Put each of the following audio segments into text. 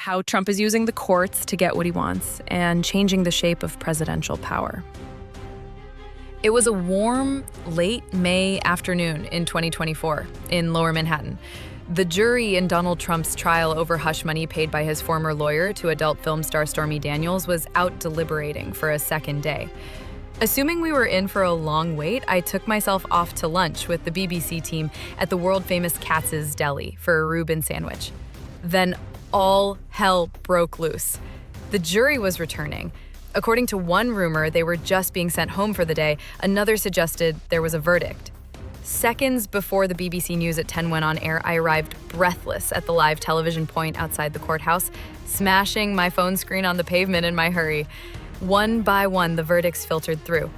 how Trump is using the courts to get what he wants and changing the shape of presidential power. It was a warm, late May afternoon in 2024 in Lower Manhattan. The jury in Donald Trump's trial over hush money paid by his former lawyer to adult film star Stormy Daniels was out deliberating for a second day. Assuming we were in for a long wait, I took myself off to lunch with the BBC team at the world-famous Katz's Deli for a Reuben sandwich. Then all hell broke loose. The jury was returning. According to one rumor, they were just being sent home for the day. Another suggested there was a verdict. Seconds before the BBC News at 10 went on air, I arrived breathless at the live television point outside the courthouse, smashing my phone screen on the pavement in my hurry. One by one, the verdicts filtered through.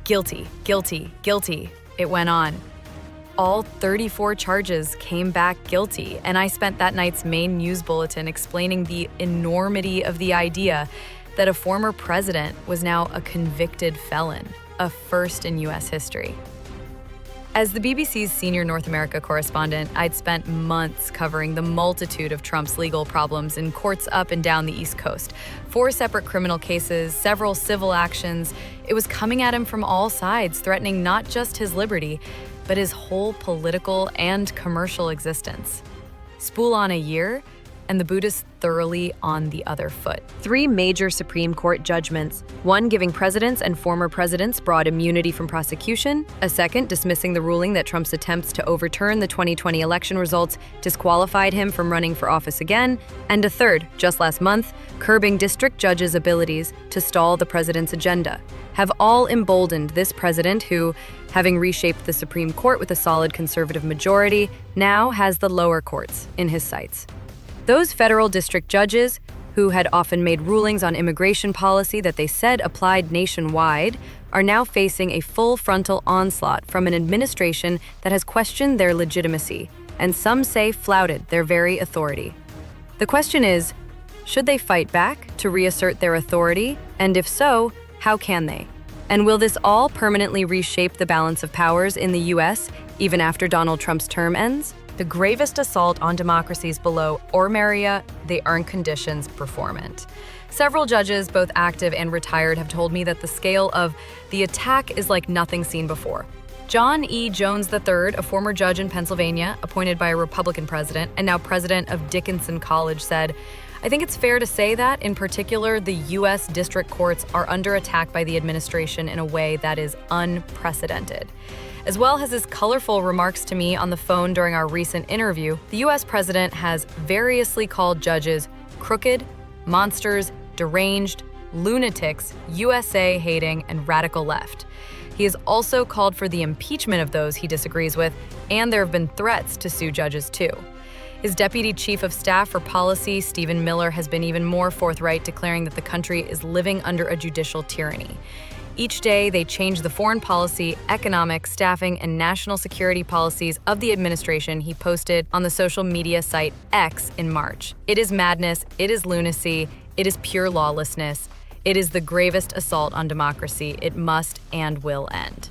Guilty, guilty, guilty. It went on. All 34 charges came back guilty, and I spent that night's main news bulletin explaining the enormity of the idea that a former president was now a convicted felon, a first in U.S. history. As the BBC's senior North America correspondent, I'd spent months covering the multitude of Trump's legal problems in courts up and down the East Coast. 4 separate criminal cases, several civil actions. It was coming at him from all sides, threatening not just his liberty, but his whole political and commercial existence. Spool on a year, and the boot is thoroughly on the other foot. 3 major Supreme Court judgments, one giving presidents and former presidents broad immunity from prosecution, a second dismissing the ruling that Trump's attempts to overturn the 2020 election results disqualified him from running for office again, and a third, just last month, curbing district judges' abilities to stall the president's agenda, have all emboldened this president who, having reshaped the Supreme Court with a solid conservative majority, now has the lower courts in his sights. Those federal district judges, who had often made rulings on immigration policy that they said applied nationwide, are now facing a full frontal onslaught from an administration that has questioned their legitimacy, and some say flouted their very authority. The question is, should they fight back to reassert their authority? And if so, how can they? And will this all permanently reshape the balance of powers in the U.S., even after Donald Trump's term ends? The gravest assault on democracies below or Maria, they earn conditions performant. Several judges, both active and retired, have told me that the scale of the attack is like nothing seen before. John E. Jones III, a former judge in Pennsylvania, appointed by a Republican president and now president of Dickinson College, said, "I think it's fair to say that, in particular, the U.S. district courts are under attack by the administration in a way that is unprecedented." As well as his colorful remarks to me on the phone during our recent interview, the U.S. president has variously called judges crooked, monsters, deranged, lunatics, USA-hating, and radical left. He has also called for the impeachment of those he disagrees with, and there have been threats to sue judges too. His deputy chief of staff for policy, Stephen Miller, has been even more forthright, declaring that the country is living under a judicial tyranny. Each day, they change the foreign policy, economic, staffing, and national security policies of the administration, he posted on the social media site X in March. It is madness, it is lunacy, it is pure lawlessness. It is the gravest assault on democracy. It must and will end.